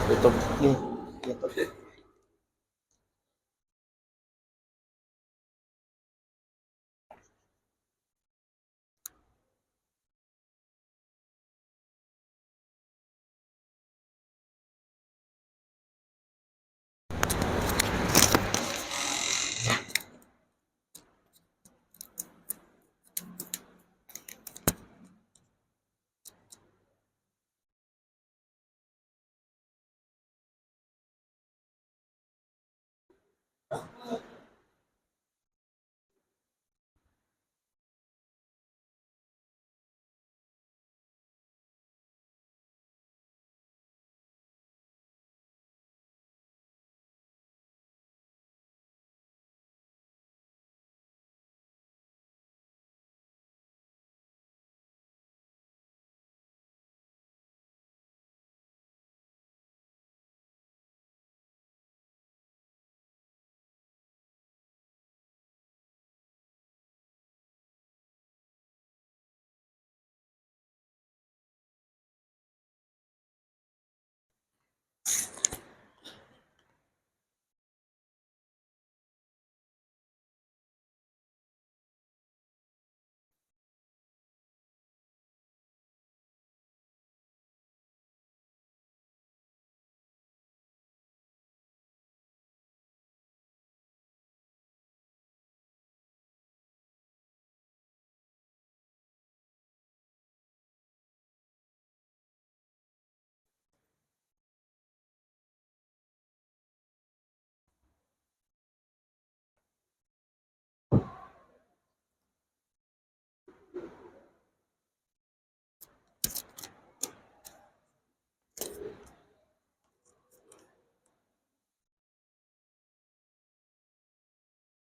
Tutup nih, YouTube.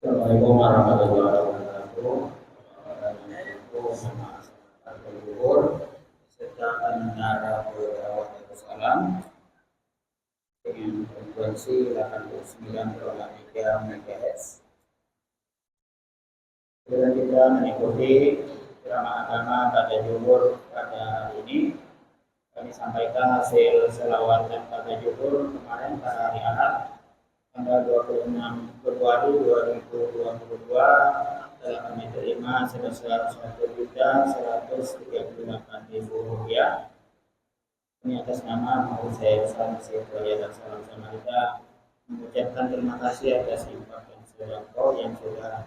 Assalamualaikum warahmatullahi wabarakatuh. Itu bersyukur serta menara beberapa salam dengan frekuensi 89,3 MHz. Dan kita mengikuti ceramah agama pada Juhur pada hari ini. Kami sampaikan hasil selawatan pada Juhur kemarin pada hari Ahad tanggal 26 Februari 2022 telah kami terima sebesar Rp1.138.000. Ini atas nama Mahu saya Salam Sejahtera dan Salam Samarinda mengucapkan terima kasih atas infak dan sedekah yang sudah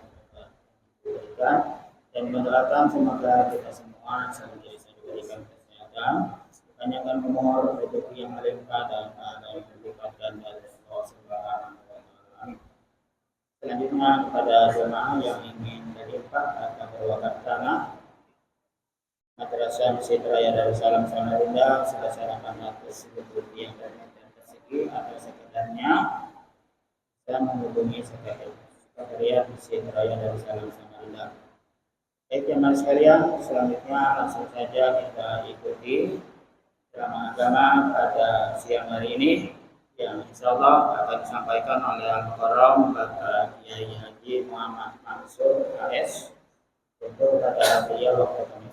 diberikan dan mendoakan semoga kita semua senantiasa diberikan kesehatan, dipanjangkan umur, rezeki yang melimpah dan yang dilimpahkan dari Allah Subhanahu wa Ta'ala. Selanjutnya kepada jemaah yang ingin berinfak atau berwakaf tanah, Madrasah Masjid Raya Darussalam Samarinda sebesar 400 rupiah dan persegi atau sekitarnya bisa menghubungi Sekretariat Masjid Raya Darussalam Samarinda. Baik jemaah sekalian, selanjutnya langsung saja kita ikuti ceramah agama pada siang hari ini yang insya Allah akan disampaikan oleh Al-Mukarram Bapak Kiai Haji Muhammad Mansur AS. Untuk pada beliau waktu kami.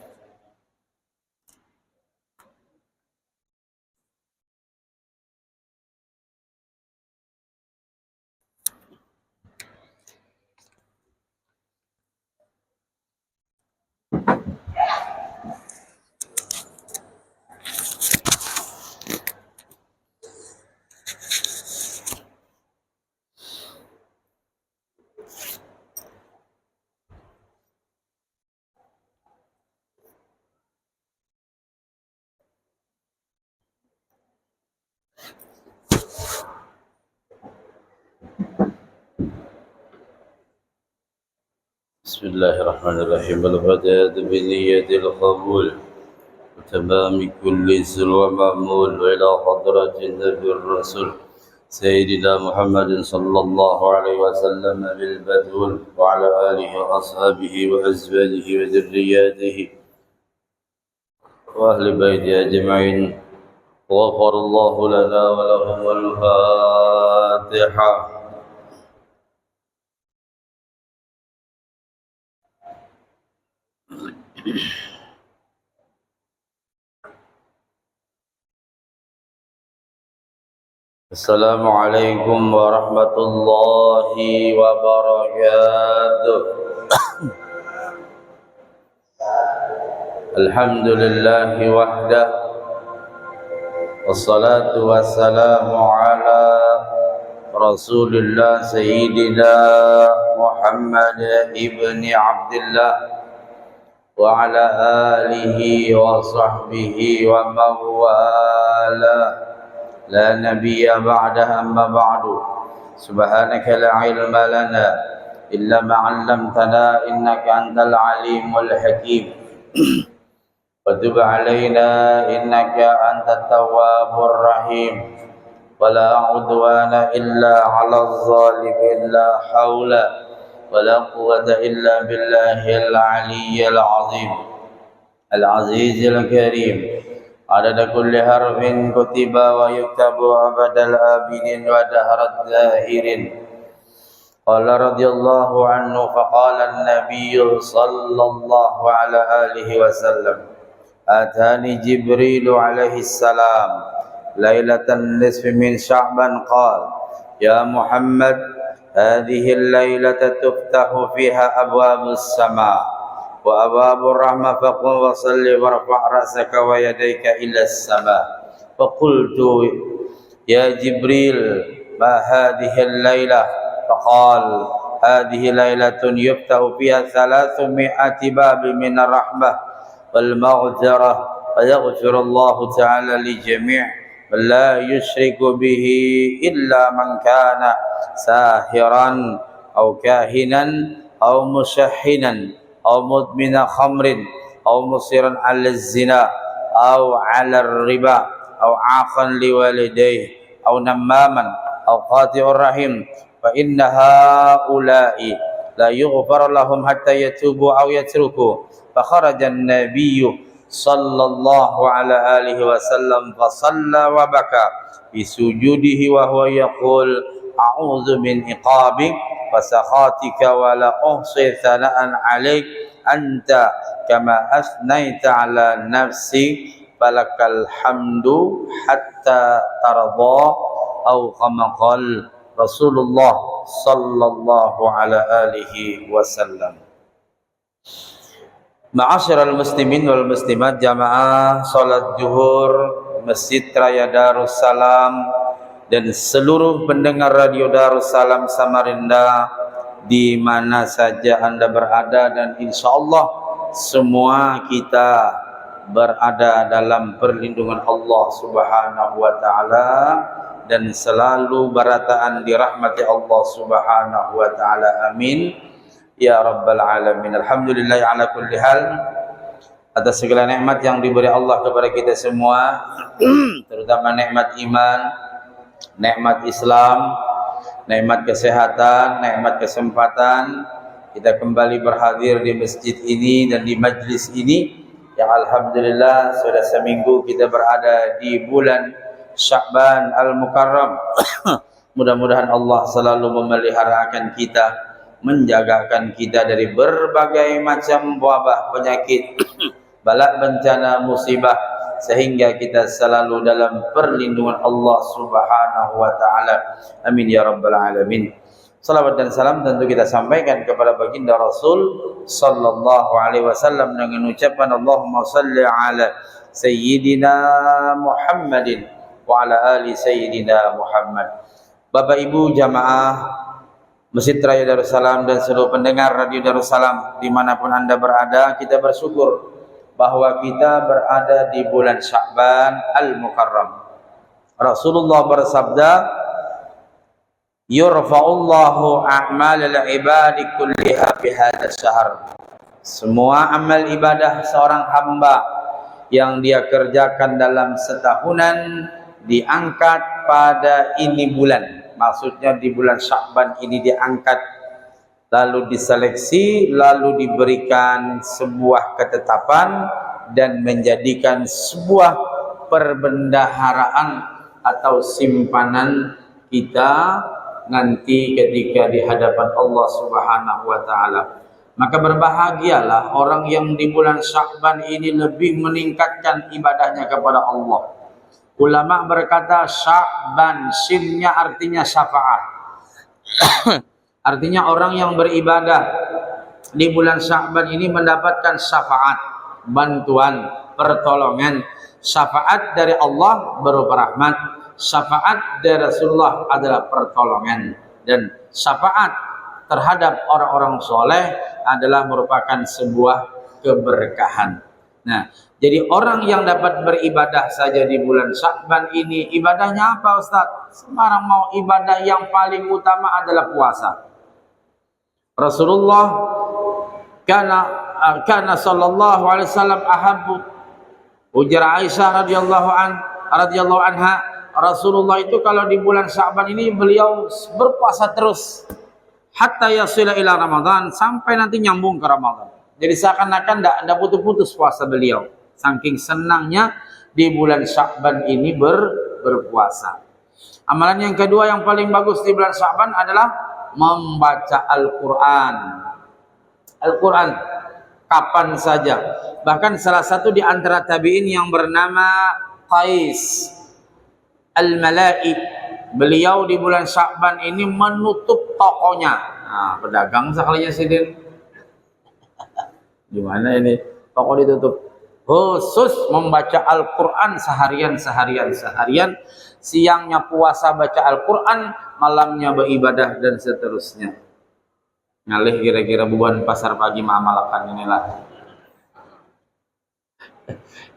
بسم الله الرحمن الرحيم. البداية بنية القبول وتمام كل سر ومعمول وإلى حضرة النبي الرسول سيدنا محمد صلى الله عليه وسلم بالبذول وعلى آله وأصحابه وأزواجه وذرياته وأهل بيته أجمعين. غفر الله لنا ولهم. الفاتحة. Assalamualaikum warahmatullahi wabarakatuh. Alhamdulillahi wahdah, wassalatu wassalamu ala Rasulillah Sayyidina Muhammad ibni Abdullah wa ala alihi wa sahbihi wa mawala. لا نبي بعدها أما بعد سبحانك لا علم لنا إلا ما علمتنا إنك أنت العليم الحكيم وتب علينا إنك أنت التواب الرحيم ولا عدوان إلا على الظالمين لا حول ولا قوة إلا بالله العلي العظيم العزيز الكريم عدد كل حرف كتب ويكتب أبد الآبدين ودهر الداهرين. قال رضي الله عنه فقال النبي صلى الله على آله وسلم أتاني جبريل عليه السلام ليلة النصف من شعبان قال يا محمد هذه الليلة تفتح فيها أبواب السماء وأبواب الرحمة فقم وصل وارفع رأسك ويديك إلى السماء. فقلت يا جبريل ما هذه الليلة؟ فقال هذه ليلة يفتح فيها 300 باب من الرحمة والمغفرة ويغفر الله تعالى لجميع من لا يشرك به إلا من كان ساحرا أو كاهنا أو مشحنا أو مدمن خمر أو مصرا على الزنا أو على الربا أو عاقا لوالديه أو نماما أو قاطع الرحم فإن هؤلاء لا يغفر لهم حتى يتوبوا أو يتركوا. فخرج النبي صلى الله على آله وسلم فصلى وبكى في سجوده وهو يقول أعوذ من عقابك وسخاتك ولا أحصي ثناء عليك أنت كما أثنيت على نفسي فلك الحمد حتى ترضى أو كما قال رسول الله صلى الله على آله وسلم. Ma'asyiral muslimin wal muslimat, jamaah salat zuhur Masjid Raya Darussalam dan seluruh pendengar Radio Darussalam Samarinda di mana saja Anda berada, dan insya Allah semua kita berada dalam perlindungan Allah Subhanahu wa taala dan selalu berataan dirahmati Allah Subhanahu wa taala. Amin ya rabbal alamin. Alhamdulillah ala kulli hal, atas segala nikmat yang diberi Allah kepada kita semua, terutama nikmat iman, nikmat Islam, nikmat kesehatan, nikmat kesempatan kita kembali berhadir di masjid ini dan di majlis ini yang alhamdulillah sudah seminggu kita berada di bulan Sya'ban Al-Mukarram. Mudah-mudahan Allah selalu memeliharakan kita, menjagakan kita dari berbagai macam wabah, penyakit, bala bencana, musibah, sehingga kita selalu dalam perlindungan Allah Subhanahu wa taala. Amin ya rabbal alamin. Salawat dan salam tentu kita sampaikan kepada baginda Rasul sallallahu alaihi wasallam dengan ucapan Allahumma salli ala sayyidina Muhammadin wa ala ali sayyidina Muhammad. Bapak Ibu jamaah Masjid Raya Darussalam dan seluruh pendengar Radio Darussalam dimanapun Anda berada, kita bersyukur bahwa kita berada di bulan Sya'ban Al-Mukarram. Rasulullah bersabda, yurfa'ullahu a'malal ibadi kulliha fi hadzal syahr. Semua amal ibadah seorang hamba yang dia kerjakan dalam setahunan diangkat pada ini bulan. Maksudnya di bulan Sya'ban ini diangkat, lalu diseleksi, lalu diberikan sebuah ketetapan dan menjadikan sebuah perbendaharaan atau simpanan kita nanti ketika di hadapan Allah Subhanahu wa taala. Maka berbahagialah orang yang di bulan Sya'ban ini lebih meningkatkan ibadahnya kepada Allah. Ulama berkata Sya'ban, sinnya artinya syafaat. Artinya orang yang beribadah di bulan Sya'ban ini mendapatkan syafaat, bantuan, pertolongan. Syafaat dari Allah berupa rahmat, syafaat dari Rasulullah adalah pertolongan, dan syafaat terhadap orang-orang soleh adalah merupakan sebuah keberkahan. Nah, jadi orang yang dapat beribadah saja di bulan Sya'ban ini, ibadahnya apa Ustaz? Sekarang mau ibadah yang paling utama adalah puasa. Rasulullah kana sallallahu alaihi wasallam ahabbu, ujar Aisyah radhiyallahu anha, Rasulullah itu kalau di bulan Sya'ban ini beliau berpuasa terus hatta yasila ila Ramadan, sampai nanti nyambung ke Ramadan. Jadi seakan-akan tidak putus-putus puasa beliau, saking senangnya di bulan Sya'ban ini berpuasa. Amalan yang kedua yang paling bagus di bulan Sya'ban adalah membaca Al-Quran. Al-Quran kapan saja. Bahkan salah satu di antara tabi'in yang bernama Qais Al-Mala'i, beliau di bulan Sya'ban ini menutup tokonya. Nah, pedagang sekalinya sidin. Gimana ini? Toko ditutup. Khusus membaca Al-Quran seharian. Siangnya puasa baca Al-Quran, malamnya beribadah dan seterusnya. Ngalih kira-kira buban pasar pagi ma'amalakan inilah.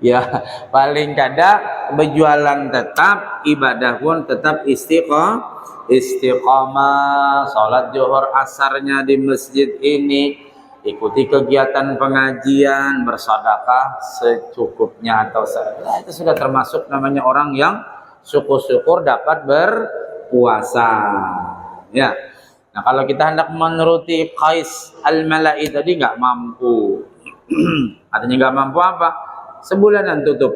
Ya, paling kada berjualan tetap, ibadah pun tetap istiqamah. Salat zuhur asarnya di masjid ini, ikuti kegiatan pengajian, bersedekah secukupnya atau itu sudah termasuk namanya orang yang syukur-syukur dapat berpuasa. Ya. Nah, kalau kita hendak menuruti Qais Al-Mala'i tadi nggak mampu. Artinya nggak mampu apa? Sebulanan tutup.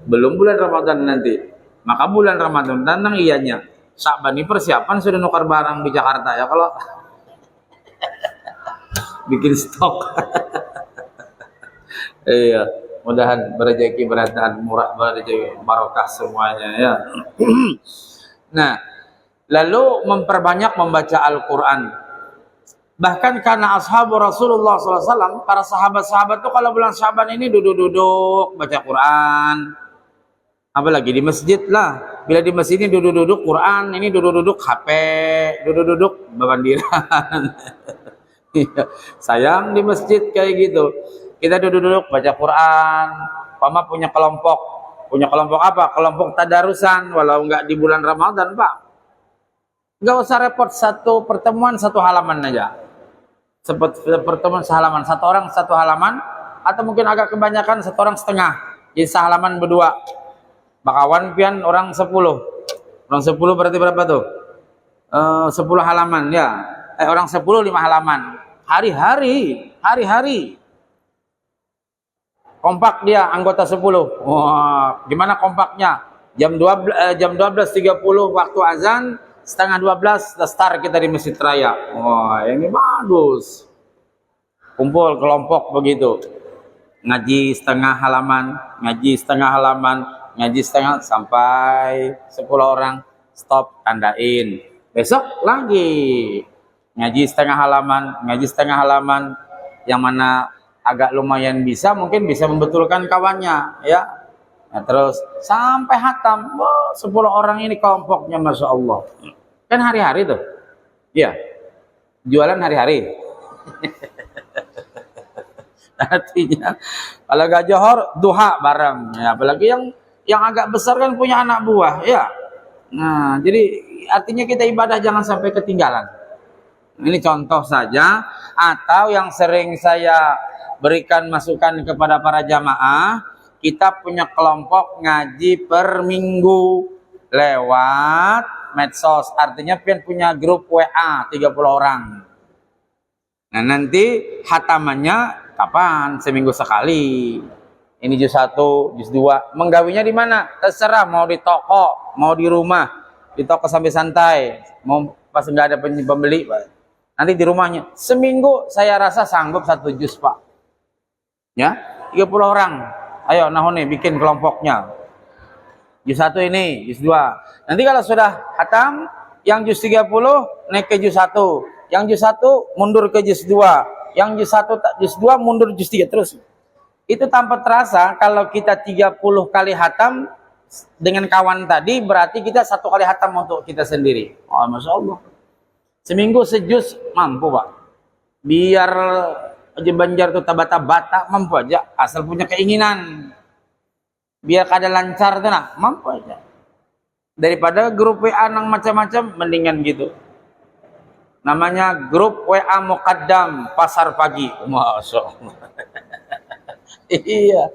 Belum bulan Ramadan nanti. Maka bulan Ramadan tentang iyanya. Sya'ban ini persiapan sudah nukar barang di Jakarta ya kalau bikin stok. Iya, mudahan berrezeki berataan murah, berrezeki barokah semuanya ya. Nah, lalu memperbanyak membaca Al-Quran. Bahkan karena ashabu Rasulullah SAW, para sahabat-sahabat itu kalau bulan Sya'ban ini duduk-duduk baca Quran. Apalagi di masjid lah. Bila di masjid ini duduk-duduk Quran, ini duduk-duduk HP, duduk-duduk bebandiran. Sayang di masjid kayak gitu. Kita duduk-duduk baca Quran. Pama punya kelompok apa? Kelompok tadarusan, walau enggak di bulan Ramadan, Pak. Enggak usah repot, satu pertemuan satu halaman aja. Pertemuan sehalaman, satu orang satu halaman, atau mungkin agak kebanyakan satu orang setengah. Jadi sehalaman berdua. Bakawan pian orang 10. Orang 10 berarti berapa tuh? 10 halaman ya. Orang 10 5 halaman. Hari-hari. Kompak dia anggota 10. Wah, gimana kompaknya? Jam 12.30 waktu azan, setengah 12 start kita di Masjid Raya. Wah, ini bagus. Kumpul kelompok begitu. Ngaji setengah halaman, ngaji setengah sampai 10 orang. Stop, tandain. Besok lagi. Ngaji setengah halaman. Yang mana agak lumayan bisa, mungkin bisa membetulkan kawannya, ya. Nah, terus sampai hatam. Wah, 10 orang ini kelompoknya, Masya Allah. Kan hari-hari tuh. Iya. Jualan hari-hari. Artinya kalau gak johor, duha bareng. Ya, apalagi yang agak besar kan punya anak buah, ya. Nah, jadi artinya kita ibadah jangan sampai ketinggalan. Ini contoh saja, atau yang sering saya berikan masukan kepada para jamaah, kita punya kelompok ngaji per minggu lewat medsos. Artinya punya grup WA 30 orang. Nah, nanti hatamannya kapan? Seminggu sekali. Ini juz 1, juz 2. Menggawinya di mana? Terserah, mau di toko, mau di rumah. Di toko sampai santai. Mau pas nggak ada pembeli, Pak. Nanti di rumahnya. Seminggu saya rasa sanggup 1 juz, Pak. Ya, 30 orang. Ayo, nahone bikin kelompoknya. Juz 1 ini, juz 2. Nanti kalau sudah hatam, yang juz 30 naik ke juz 1. Yang juz 1 mundur ke juz 2. Yang juz 2 mundur juz 3 terus. Itu tanpa terasa kalau kita 30 kali hatam dengan kawan tadi berarti kita 1 kali hatam untuk kita sendiri. Oh, Masya Allah. Seminggu sejuz mampu, Pak. Biar aja Banjar tuh tabata-bata mampu aja, asal punya keinginan. Biar keadaan lancar tuh nah, mampu aja. Daripada grup WA nang macam-macam mendingan gitu. Namanya grup WA Muqaddam pasar pagi. Masya Allah. Iya.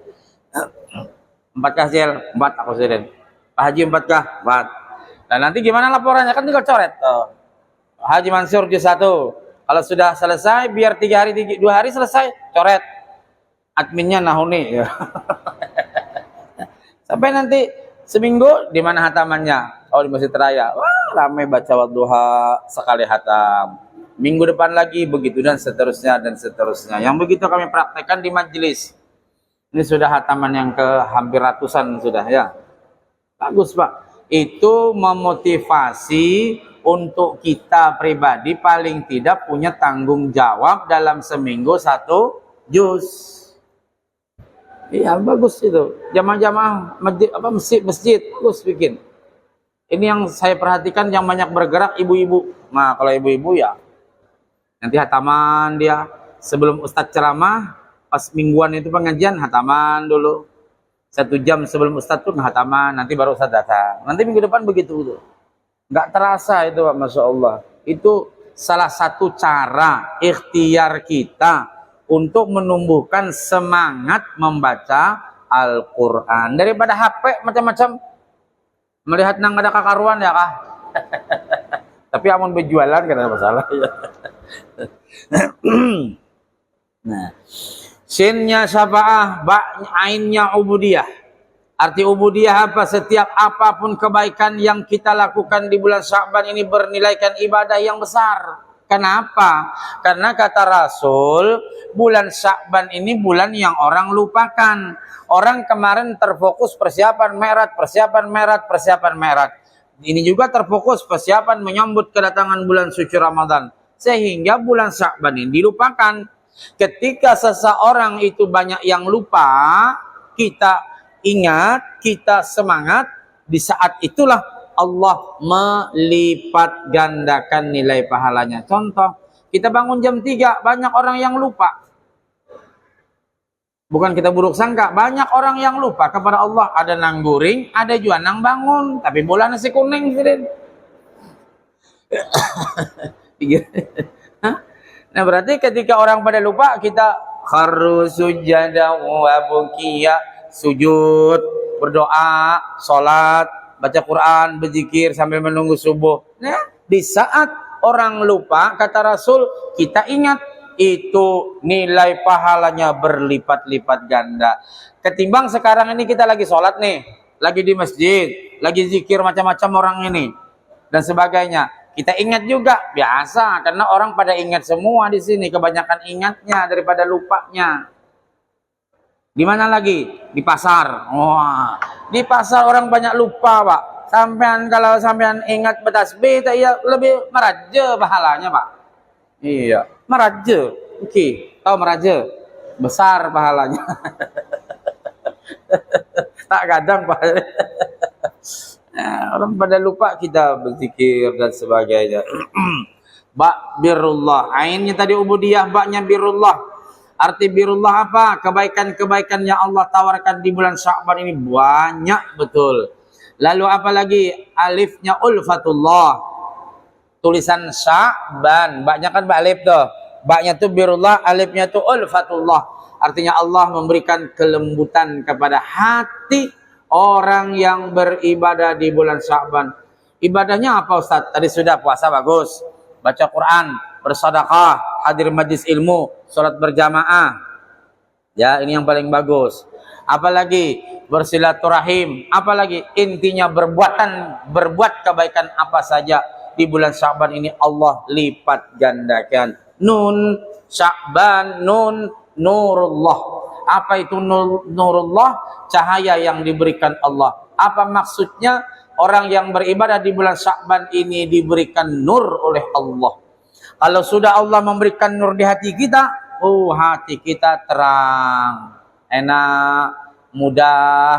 4K sel, 4 aku seren. Pak Haji 4K, 4. Nah nanti gimana laporannya? Kan tinggal coret. Oh. Haji Mansur juz 1. Kalau sudah selesai, biar 2 hari selesai, coret. Adminnya Nahuni. Sampai nanti seminggu di mana hatamannya? Oh, di Masjid Raya. Wah, ramai baca wadduha sekali hatam. Minggu depan lagi begitu dan seterusnya dan seterusnya. Yang begitu kami praktekkan di majelis. Ini sudah hataman yang ke hampir ratusan sudah ya. Bagus, Pak. Itu memotivasi untuk kita pribadi paling tidak punya tanggung jawab dalam seminggu 1 juz. Iya, bagus itu. Jamaah-jamaah masjid bagus bikin. Ini yang saya perhatikan yang banyak bergerak ibu-ibu. Nah, kalau ibu-ibu ya nanti hataman dia sebelum ustadz ceramah, pas mingguan itu pengajian hataman dulu. 1 jam sebelum ustadz tuh hataman, nanti baru ustadz datang. Nanti minggu depan begitu tuh. Nggak terasa itu, Pak, Masya Allah. Itu salah satu cara ikhtiar kita untuk menumbuhkan semangat membaca Al-Quran. Daripada HP macam-macam, melihat nang ada kakaruan ya kah? Tapi amun berjualan kan ada masalah ya. Nah, sinnya syafa'ah, ainnya ubudiyah. Arti ubudiyah apa? Setiap apapun kebaikan yang kita lakukan di bulan Sya'ban ini bernilaikan ibadah yang besar. Kenapa? Karena kata Rasul, bulan Sya'ban ini bulan yang orang lupakan. Orang kemarin terfokus persiapan Mi'raj. Ini juga terfokus persiapan menyambut kedatangan bulan suci Ramadan. Sehingga bulan Sya'ban ini dilupakan. Ketika seseorang itu banyak yang lupa, kita ingat, kita semangat, di saat itulah Allah melipat gandakan nilai pahalanya. Contoh, kita bangun jam 3, banyak orang yang lupa. Bukan kita buruk sangka, banyak orang yang lupa kepada Allah. Ada nang guring, ada juga nang bangun, tapi bola nasi kuning. Nah berarti ketika orang pada lupa, kita kharru sujada wa bukiya, sujud, berdoa, sholat, baca Quran, berzikir sambil menunggu subuh. Nah, di saat orang lupa, kata Rasul, kita ingat, itu nilai pahalanya berlipat-lipat ganda. Ketimbang sekarang ini kita lagi sholat nih, lagi di masjid, lagi zikir macam-macam orang ini, dan sebagainya. Kita ingat juga, biasa, karena orang pada ingat semua di sini, kebanyakan ingatnya daripada lupanya. Di mana lagi? Di pasar. Wah, di pasar orang banyak lupa, Pak. Kalau sampean ingat bertasbih, ya lebih meraja pahalanya, Pak. Iya, meraja. Oke, tahu meraja? Besar pahalanya. Tak kadang, Pak. Nah, orang pada lupa kita berzikir dan sebagainya. Ba birrullah. Ainnya tadi ubudiyah, baknya birrullah. Arti birrullah apa? Kebaikan-kebaikan yang Allah tawarkan di bulan Sya'ban ini banyak betul. Lalu apa lagi? Alifnya ulfatullah. Tulisan Sya'ban, baknya kan alif tuh. Baknya tuh birrullah, alifnya tuh ulfatullah. Artinya Allah memberikan kelembutan kepada hati orang yang beribadah di bulan Sya'ban. Ibadahnya apa, Ustaz? Tadi sudah puasa bagus, baca Quran, bersedekah, hadir majlis ilmu, salat berjamaah. Ya, ini yang paling bagus. Apalagi bersilaturahim, apalagi intinya berbuat kebaikan apa saja di bulan Sya'ban ini Allah lipat gandakan. Nun Sya'ban, nun nurullah. Apa itu nurullah? Cahaya yang diberikan Allah. Apa maksudnya? Orang yang beribadah di bulan Sya'ban ini diberikan nur oleh Allah. Kalau sudah Allah memberikan nur di hati kita, hati kita terang, enak, mudah.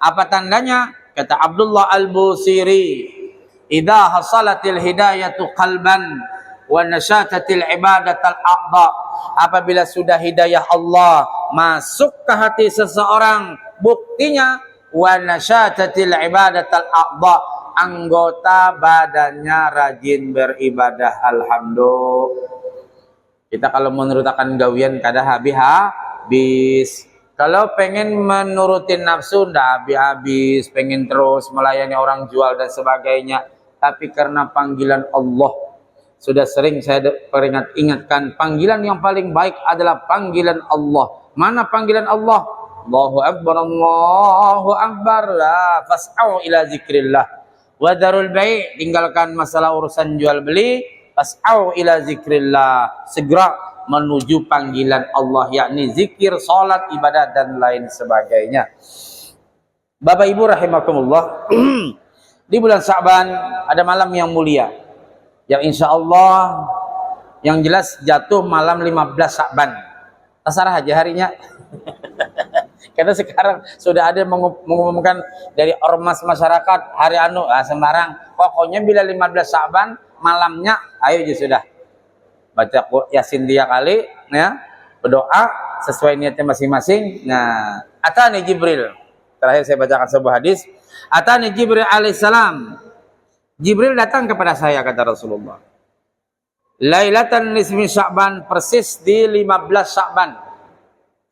Apa tandanya? Kata Abdullah Al-Busiri, idza hasalatil hidayatu qalban wa nasyatatil ibadatal a'dha. Apabila sudah hidayah Allah masuk ke hati seseorang, buktinya wa nasyatatil ibadatal a'dha, anggota badannya rajin beribadah. Alhamdulillah. Kita kalau menurutakan gawian kada habis. Kalau pengen menurutin nafsu ndak habis, pengen terus melayani orang jual dan sebagainya. Tapi karena panggilan Allah, sudah sering saya ingatkan, panggilan yang paling baik adalah panggilan Allah. Mana panggilan Allah? Allahu Akbar, Allahu Akbar, la fas'au ila zikrillah. Wa darul bai', tinggalkan masalah urusan jual beli, fas'au ila zikrillah. Segera menuju panggilan Allah, yakni zikir, salat, ibadah dan lain sebagainya. Bapak Ibu rahimakumullah, di bulan Sya'ban ada malam yang mulia, yang insya Allah yang jelas jatuh malam 15 Sya'ban. Terserah aja harinya. Karena sekarang sudah ada mengumumkan dari ormas masyarakat hari sembarang. Pokoknya bila 15 Sya'ban malamnya, ayo aja sudah baca Yasin 3 kali, ya, berdoa sesuai niatnya masing-masing. Nah, atani Jibril. Terakhir saya bacakan sebuah hadis. Atani Jibril alaihissalam. Jibril datang kepada saya, kata Rasulullah. Lailatan nisfi Sya'ban, persis di 15 Sya'ban.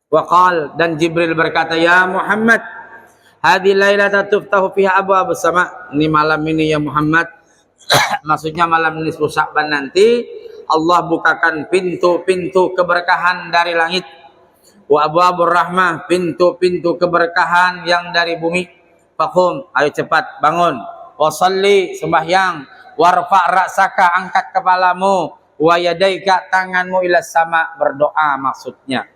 Waqal, dan Jibril berkata, ya Muhammad, hadhihi lailata tuftahu fiha abwaabus sama'. Ini malam ini ya Muhammad. Maksudnya malam nisfu Sya'ban nanti Allah bukakan pintu-pintu keberkahan dari langit. Wa abwaabur rahmah, pintu-pintu keberkahan yang dari bumi. Faqum, ayo cepat bangun. Wa shalli, sembahyang. Warfa' ra'saka, angkat kepalamu. Wa yadaika, tanganmu ila sama, berdoa maksudnya.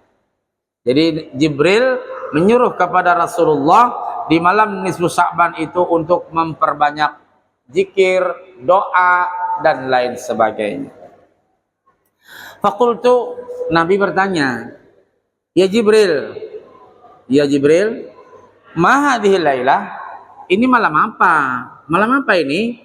Jadi Jibril menyuruh kepada Rasulullah di malam nisfu Sya'ban itu untuk memperbanyak zikir, doa dan lain sebagainya. Fakultu, Nabi bertanya, ya Jibril, ma hadhihi lailah, ini malam apa? Malam apa ini?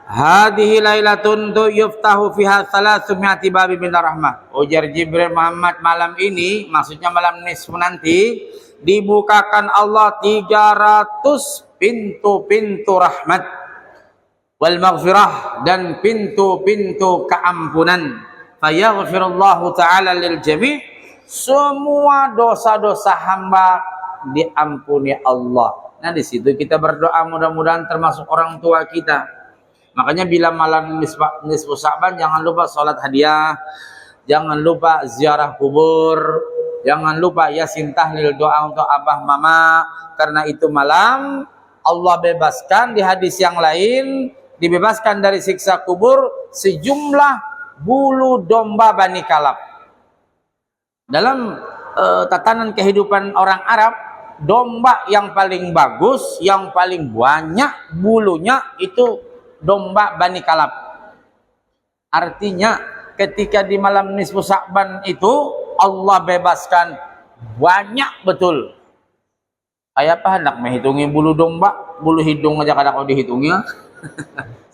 Hadhihi lailatun yuftahu fiha 300 babi min rahmah. Ujar Jibril, Muhammad, malam ini, maksudnya malam nisfu nanti, dibukakan Allah 300 pintu-pintu rahmat wal maghfirah, dan pintu-pintu keampunan. Fayaghfirullahu ta'ala lil jami', semua dosa-dosa hamba diampuni Allah. Nah, di situ kita berdoa mudah-mudahan termasuk orang tua kita. Makanya bila malam nisfu Sya'ban jangan lupa salat hadiah, jangan lupa ziarah kubur, jangan lupa yasin tahlil, doa untuk abah mama, karena itu malam Allah bebaskan di hadis yang lain, dibebaskan dari siksa kubur sejumlah bulu domba Bani Kalab. Dalam tatanan kehidupan orang Arab, domba yang paling bagus, yang paling banyak bulunya itu domba Bani Kalab. Artinya ketika di malam nisfu Sya'ban itu Allah bebaskan banyak betul. Kayak apa hendak menghitungi bulu domba, bulu hidung aja kadang kau dihitungnya.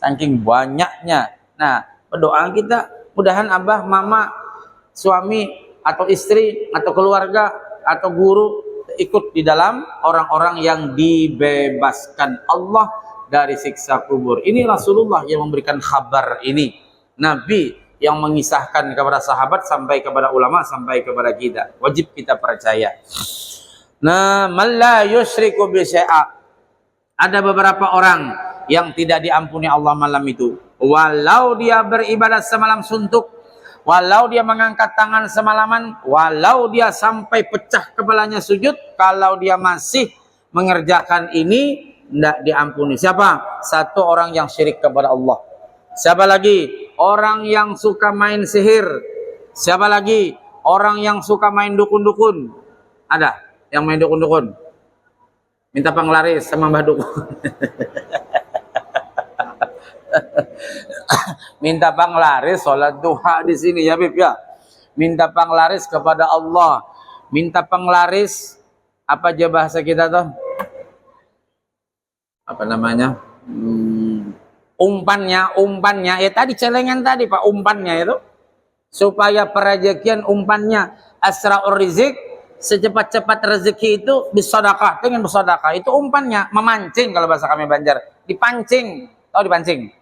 Saking banyaknya. Nah, berdoa kita mudahan abah, mama, suami atau istri atau keluarga atau guru ikut di dalam orang-orang yang dibebaskan Allah dari siksa kubur. Ini Rasulullah yang memberikan kabar ini. Nabi yang mengisahkan kepada sahabat sampai kepada ulama sampai kepada kita. Wajib kita percaya. Nah, man la yusyriku bi syai'a. Ada beberapa orang yang tidak diampuni Allah malam itu. Walau dia beribadah semalam suntuk, walau dia mengangkat tangan semalaman, walau dia sampai pecah kepalanya sujud, kalau dia masih mengerjakan ini, tidak diampuni. Siapa? Satu orang yang syirik kepada Allah. Siapa lagi? Orang yang suka main sihir. Siapa lagi? Orang yang suka main dukun-dukun. Ada yang main dukun-dukun. Minta penglaris sama Mbah Dukun. Minta penglaris sholat duha di sini ya Bib ya. Minta penglaris kepada Allah. Minta penglaris apa aja bahasa kita tuh? Apa namanya? Umpannya ya tadi celengan tadi Pak, umpannya itu supaya perezekian umpannya asra'ur rizq, secepat-cepat rezeki itu bersedekah, dengan bersedekah itu umpannya, memancing kalau bahasa kami Banjar, dipancing. Tahu dipancing?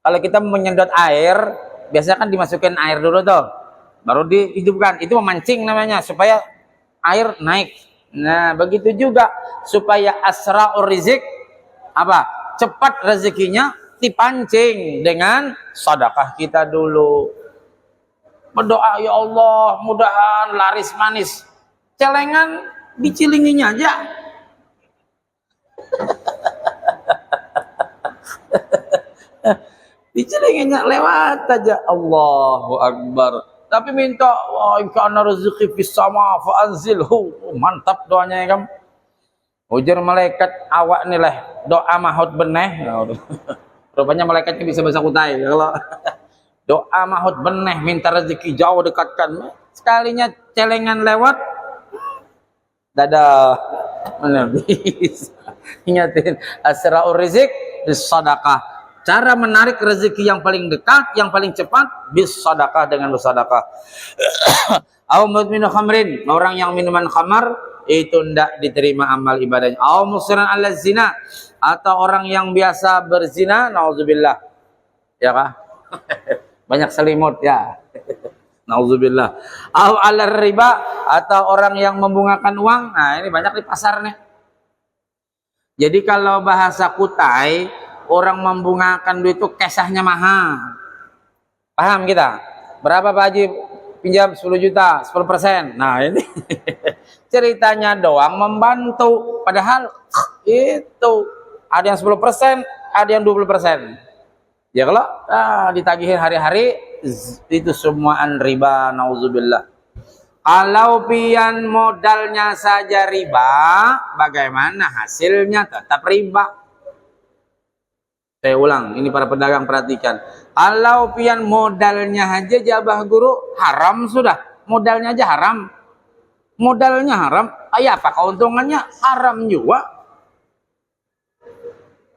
Kalau kita menyedot air, biasanya kan dimasukin air dulu tuh, baru dihidupkan, itu memancing namanya, supaya air naik. Nah begitu juga supaya asra'ur rizq, apa, cepat rezekinya dipancing dengan sedekah kita dulu. Berdoa, ya Allah mudahan laris manis. Celengan dicilinginya aja. Dicilinginya lewat aja. Allahu Akbar. Tapi minta, wa in kana rizqi fis sama fa anzilhu. Mantap doanya ya kan. Ujar malaikat awak nih lah doa mahut beneh. Rupanya malaikatnya bisa bahasa kutai. Kalau doa mahut beneh minta rezeki jauh dekatkan, sekalinya celengan lewat, dadah, mana bisa. Ingatin asra'ur rizq bis sedekah. Cara menarik rezeki yang paling dekat, yang paling cepat bis sedekah, dengan bersedekah. Au mudminu khamrin, orang yang minuman khamar itu tidak diterima amal ibadahnya. Au musiran ala zina, atau orang yang biasa berzina, nauzubillah. Ya kah? Banyak selimut ya. Nauzubillah. Au ala riba, atau orang yang membungakan uang. Nah, ini banyak di pasar nih. Jadi kalau bahasa kutai, orang membungakan duit itu kesahnya mahal. Paham kita? Berapa Pak Haji? Pinjam 10 juta, 10%. Nah ini ceritanya doang membantu. Padahal itu ada yang 10%, ada yang 20%. Ya kalau ditagihin hari-hari, itu semuaan riba, nauzubillah. Kalau pian modalnya saja riba, bagaimana hasilnya tetap riba. Saya ulang, ini para pedagang perhatikan. Kalau pian modalnya aja jabah guru haram sudah, modalnya aja haram. Modalnya haram, apa keuntungannya? Haram juga.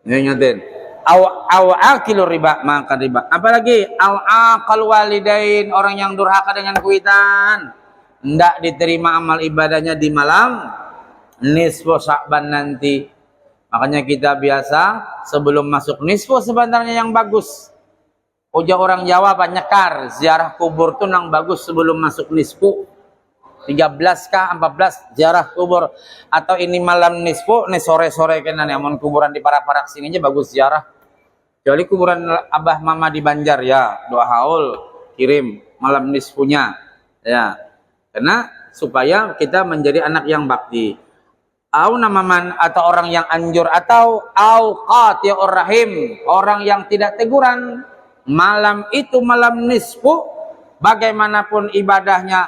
Ingatin, akilu riba, makan riba. Apalagi akal walidain, orang yang durhaka dengan kuitan, ndak diterima amal ibadahnya di malam nisfu Sya'ban nanti. Makanya kita biasa sebelum masuk nisfu sebenarnya yang bagus. Ujar orang Jawa Pak nyekar, ziarah kubur tuh yang bagus sebelum masuk nisfu. 13 kah 14 ziarah kubur, atau ini malam nisfu, nih sore-sore kan namun kuburan di Paraparak sini aja bagus ziarah. Kecuali kuburan abah mama di Banjar ya, doa haul kirim malam nisfunya ya. Karena supaya kita menjadi anak yang bakti. Au namaman, atau orang yang anjur, atau qati'ur rahim, orang yang tidak teguran. Malam itu malam nisfu, bagaimanapun ibadahnya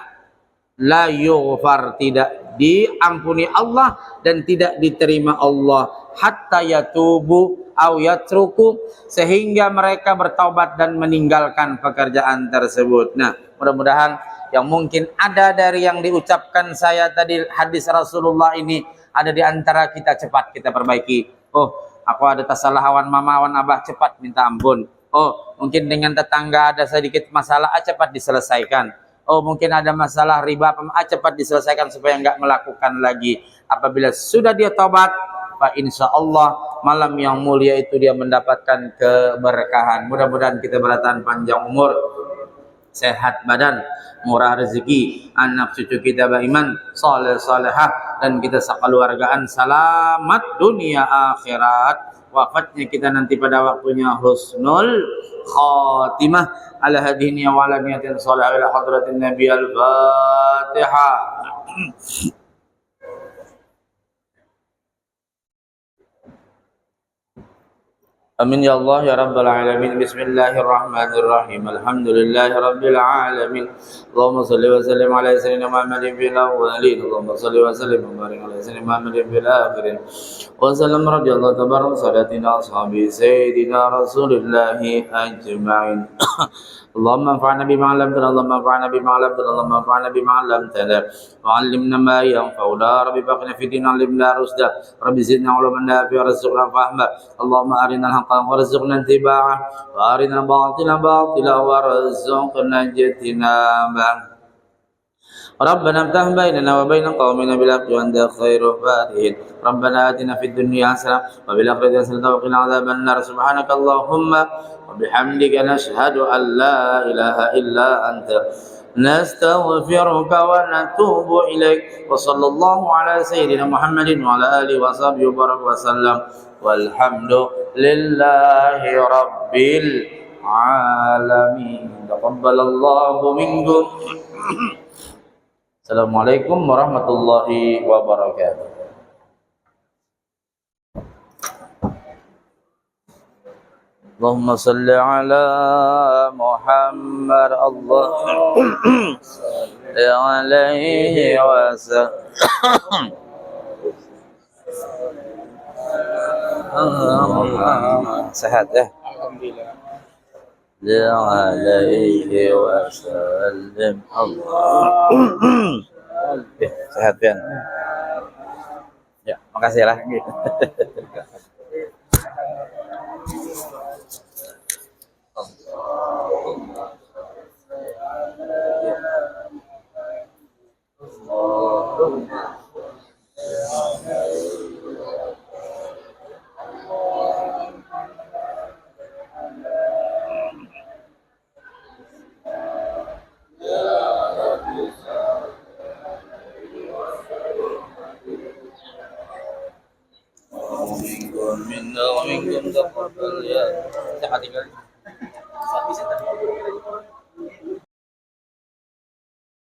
la yughfar, tidak diampuni Allah dan tidak diterima Allah, hatta yatubu au yatruku, sehingga mereka bertaubat dan meninggalkan pekerjaan tersebut. Nah, mudah-mudahan yang mungkin ada dari yang diucapkan saya tadi, hadis Rasulullah ini ada di antara kita, cepat kita perbaiki. Oh, aku ada kesalahan mama wan abah, cepat minta ampun. Oh, mungkin dengan tetangga ada sedikit masalah, cepat diselesaikan. Oh, mungkin ada masalah riba, cepat diselesaikan supaya enggak melakukan lagi. Apabila sudah dia taubat, Pak, insya Allah malam yang mulia itu dia mendapatkan keberkahan. Mudah-mudahan kita bertahan panjang umur, sehat badan, murah rezeki, anak cucu kita beriman, saleh salehah, dan kita sekeluargaan selamat dunia akhirat. Wafatnya kita nanti pada waktunya husnul khatimah. Ala hadhihi wa ala niyatin salih ala hadratin nabi al-fatihah. Amin ya Allah ya Rabbal Alamin. Bismillahirrahmanirrahim. Alhamdulillahi Rabbil Alamin. Allahumma salli wa sallim ala sayyidina Muhammadin fil awwalin. Allahumma salli wa sallim wa barik ala sayyidina Muhammadin fil akhirin. Wa sallam radhiyallahu tabaraka salatina ashabi sayyidina Rasulillahi ajma'in. اللهم انفعنا بما علمتنا اللهم انفعنا بما علمتنا اللهم انفعنا بما علمتنا وعلمنا ما ينفعنا رب بقنا في دين علمنا رشدا رب زدنا علما نافعا وارزقنا فهما اللهم ارنا الحق وارزقنا اتباعه وارنا الباطل باطلا وارزقنا اجتنابه ربنا افتح بيننا وبين قومنا بالحق وانت خير الفاتحين ربنا اتنا في الدنيا حسنه وفي الاخره حسنه وقنا عذاب النار سبحانك اللهم وبحمدك نشهد ان لا اله الا انت نستغفرك ونتوب اليك وصلى الله على سيدنا محمد وعلى اله وصحبه وبارك وسلم والحمد لله رب العالمين تقبل الله منكم. Assalamualaikum warahmatullahi wabarakatuh. Allahumma salli ala Muhammad Allahumma salli alaihi wasallam. Sehat ya? Alhamdulillah. Alaihi wasallam. Allah. Sehat kan? Ya, makasih lah. Minna wa minkum taqabbal ya. Sehat tinggal.